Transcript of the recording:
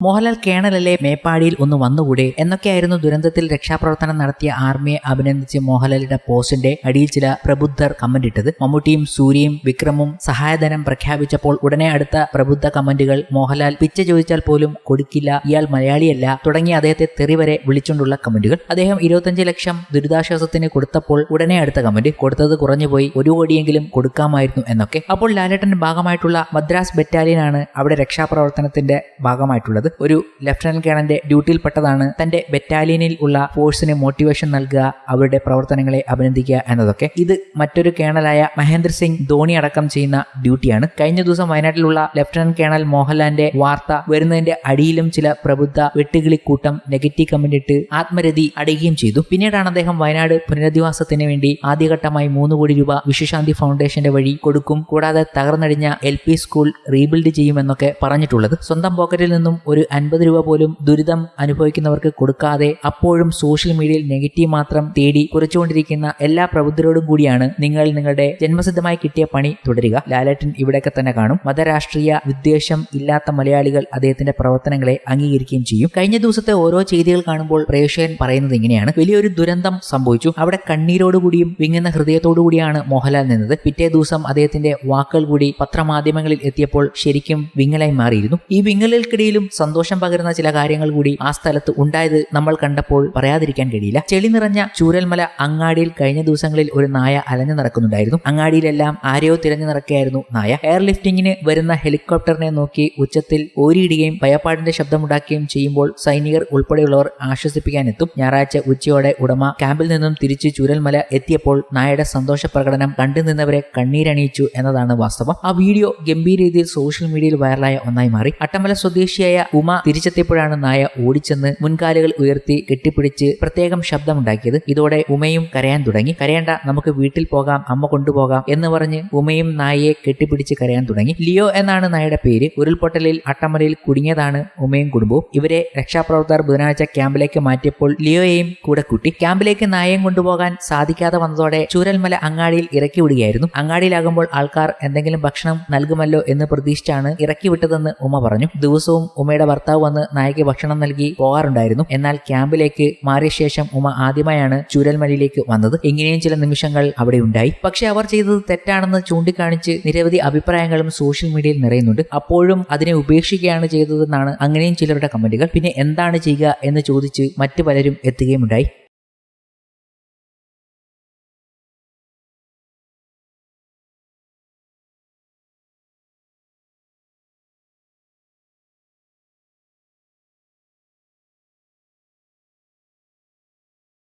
മോഹൻലാൽ കേണലല്ലേ, മേപ്പാടിയിൽ ഒന്ന് വന്നുകൂടെ എന്നൊക്കെയായിരുന്നു ദുരന്തത്തിൽ രക്ഷാപ്രവർത്തനം നടത്തിയ ആർമിയെ അഭിനന്ദിച്ച് മോഹൻലാലിന്റെ പോസ്റ്റിന്റെ അടിയിൽ ചില പ്രബുദ്ധർ കമന്റ് ഇട്ടത്. മമ്മൂട്ടിയും സൂര്യയും വിക്രമും സഹായധനം പ്രഖ്യാപിച്ചപ്പോൾ ഉടനെ അടുത്ത പ്രബുദ്ധ കമന്റുകൾ മോഹൻലാൽ പിച്ച ചോദിച്ചാൽ പോലും കൊടുക്കില്ല, ഇയാൾ മലയാളിയല്ല തുടങ്ങി അദ്ദേഹത്തെ തെറി വരെ വിളിച്ചുകൊണ്ടുള്ള കമന്റുകൾ. അദ്ദേഹം 25 ലക്ഷം ദുരിതാശ്വാസത്തിന് കൊടുത്തപ്പോൾ ഉടനെ അടുത്ത കമന്റ്, കൊടുത്തത് കുറഞ്ഞുപോയി, 1 കോടിയെങ്കിലും കൊടുക്കാമായിരുന്നു എന്നൊക്കെ. അപ്പോൾ ലാലേട്ടന്റെ ഭാഗമായിട്ടുള്ള മദ്രാസ് ബറ്റാലിയനാണ് അവിടെ രക്ഷാപ്രവർത്തനത്തിന്റെ ഭാഗമായിട്ടുള്ളത്. ഒരു ലഫ്റ്റനന്റ് കേണലിന്റെ ഡ്യൂട്ടിയിൽപ്പെട്ടതാണ് തന്റെ ബറ്റാലിയനിൽ ഉള്ള ഫോഴ്സിന് മോട്ടിവേഷൻ നൽകുക, അവരുടെ പ്രവർത്തനങ്ങളെ അഭിനന്ദിക്കുക എന്നതൊക്കെ. ഇത് മറ്റൊരു കേണലായ മഹേന്ദ്ര സിംഗ് ധോണി അടക്കം ചെയ്യുന്ന ഡ്യൂട്ടിയാണ്. കഴിഞ്ഞ ദിവസം വയനാട്ടിലുള്ള ലഫ്റ്റനന്റ് കേണൽ മോഹൻലാലിന്റെ വാർത്ത വരുന്നതിന്റെ അടിയിലും ചില പ്രബുദ്ധ വെട്ടുകിളിക്കൂട്ടം നെഗറ്റീവ് കമന്റ് ഇട്ട് ആത്മരതി അടയുകയും ചെയ്തു. പിന്നീടാണ് അദ്ദേഹം വയനാട് പുനരധിവാസത്തിന് വേണ്ടി ആദ്യഘട്ടമായി 3 കോടി രൂപ വിശ്വശാന്തി ഫൗണ്ടേഷന്റെ വഴി കൊടുക്കും, കൂടാതെ തകർന്നടിഞ്ഞ LP സ്കൂൾ റീബിൽഡ് ചെയ്യുമെന്നൊക്കെ പറഞ്ഞിട്ടുള്ളത്. സ്വന്തം പോക്കറ്റിൽ നിന്നും ഒരു 50 രൂപ പോലും ദുരിതം അനുഭവിക്കുന്നവർക്ക് കൊടുക്കാതെ അപ്പോഴും സോഷ്യൽ മീഡിയയിൽ നെഗറ്റീവ് മാത്രം തേടി കുറിച്ചുകൊണ്ടിരിക്കുന്ന എല്ലാ പ്രബുദ്ധരോടും കൂടിയാണ് നിങ്ങൾ നിങ്ങളുടെ ജന്മസിദ്ധമായി കിട്ടിയ പണി തുടരുക. ലാലേട്ടൻ ഇവിടെയൊക്കെ തന്നെ കാണും. മതരാഷ്ട്രീയ വിദ്വേഷം ഇല്ലാത്ത മലയാളികൾ അദ്ദേഹത്തിന്റെ പ്രവർത്തനങ്ങളെ അംഗീകരിക്കുകയും ചെയ്യും. കഴിഞ്ഞ ദിവസത്തെ ഓരോ ചെയ്തികൾ കാണുമ്പോൾ പ്രേക്ഷകൻ പറയുന്നത് ഇങ്ങനെയാണ്: വലിയൊരു ദുരന്തം സംഭവിച്ചു, അവിടെ കണ്ണീരോടുകൂടിയും വിങ്ങുന്ന ഹൃദയത്തോടുകൂടിയാണ് മോഹൻലാൽ നിന്നത്. പിറ്റേ ദിവസം അദ്ദേഹത്തിന്റെ വാക്കുകൾ കൂടി പത്രമാധ്യമങ്ങളിൽ എത്തിയപ്പോൾ ശരിക്കും വിങ്ങലായി മാറിയിരുന്നു. ഈ വിങ്ങലുകൾക്കിടയിലും സന്തോഷം പകരുന്ന ചില കാര്യങ്ങൾ കൂടി ആ സ്ഥലത്ത് ഉണ്ടായത് നമ്മൾ കണ്ടപ്പോൾ പറയാതിരിക്കാൻ കഴിയില്ല. ചെളി നിറഞ്ഞ ചൂരൽമല അങ്ങാടിയിൽ കഴിഞ്ഞ ദിവസങ്ങളിൽ ഒരു നായ അലഞ്ഞു നടക്കുന്നുണ്ടായിരുന്നു. അങ്ങാടിയിലെല്ലാം ആരെയോ തിരഞ്ഞു നടക്കുകയായിരുന്നു നായ. എയർലിഫ്റ്റിംഗിന് വരുന്ന ഹെലികോപ്റ്ററിനെ നോക്കി ഉച്ചത്തിൽ ഓരിയിടുകയും ഭയപ്പാടിന്റെ ശബ്ദമുണ്ടാക്കുകയും ചെയ്യുമ്പോൾ സൈനികർ ഉൾപ്പെടെയുള്ളവർ ആശ്വസിപ്പിക്കാനെത്തും. ഞായറാഴ്ച ഉച്ചയോടെ ഉടമ ക്യാമ്പിൽ നിന്നും തിരിച്ച് ചൂരൽമല എത്തിയപ്പോൾ നായയുടെ സന്തോഷ പ്രകടനം കണ്ടു നിന്നവരെ കണ്ണീരണിയിച്ചു എന്നതാണ് വാസ്തവം. ആ വീഡിയോ ഗംഭീര രീതിയിൽ സോഷ്യൽ മീഡിയയിൽ വൈറലായ ഒന്നായി മാറി. അട്ടമല സ്വദേശിയായ ഉമ തിരിച്ചെത്തിയപ്പോഴാണ് നായ ഓടിച്ചെന്ന് മുൻകാലുകൾ ഉയർത്തി കെട്ടിപ്പിടിച്ച് പ്രത്യേകം ശബ്ദമുണ്ടാക്കിയത്. ഇതോടെ ഉമയും കരയാൻ തുടങ്ങി. കരയേണ്ട, നമുക്ക് വീട്ടിൽ പോകാം, അമ്മ കൊണ്ടുപോകാം എന്ന് പറഞ്ഞ് ഉമയും നായയെ കെട്ടിപ്പിടിച്ച് കരയാൻ തുടങ്ങി. ലിയോ എന്നാണ് നായയുടെ പേര്. ഉരുൾപൊട്ടലിൽ അട്ടമലയിൽ കുടുങ്ങിയതാണ് ഉമയും കുടുംബവും. ഇവരെ രക്ഷാപ്രവർത്തകർ ബുധനാഴ്ച ക്യാമ്പിലേക്ക് മാറ്റിയപ്പോൾ ലിയോയെയും കൂടെ കൂട്ടി. ക്യാമ്പിലേക്ക് നായയും കൊണ്ടുപോകാൻ സാധിക്കാതെ വന്നതോടെ ചൂരൽമല അങ്ങാടിയിൽ ഇറക്കി വിടുകയായിരുന്നു. അങ്ങാടിയിലാകുമ്പോൾ ആൾക്കാർ എന്തെങ്കിലും ഭക്ഷണം നൽകുമല്ലോ എന്ന് പ്രതീക്ഷിച്ചാണ് ഇറക്കി വിട്ടതെന്ന് ഉമ പറഞ്ഞു. ദിവസവും ഉമയുടെ ഭർത്താവ് വന്ന് നായയ്ക്ക് ഭക്ഷണം നൽകി പോകാറുണ്ടായിരുന്നു. എന്നാൽ ക്യാമ്പിലേക്ക് മാറിയ ശേഷം ഉമ ആദ്യമായാണ് ചൂരൽമലയിലേക്ക് വന്നത്. ഇങ്ങനെയും ചില നിമിഷങ്ങൾ അവിടെ ഉണ്ടായി. പക്ഷെ അവർ ചെയ്തത് തെറ്റാണെന്ന് ചൂണ്ടിക്കാണിച്ച് നിരവധി അഭിപ്രായങ്ങളും സോഷ്യൽ മീഡിയയിൽ നിറയുന്നുണ്ട്. അപ്പോഴും അതിനെ ഉപേക്ഷിക്കുകയാണ് ചെയ്തതെന്നാണ് അങ്ങനെയും ചിലരുടെ കമന്റുകൾ. പിന്നെ എന്താണ് ചെയ്യുക എന്ന് ചോദിച്ച് മറ്റു പലരും എത്തുകയുമുണ്ടായി.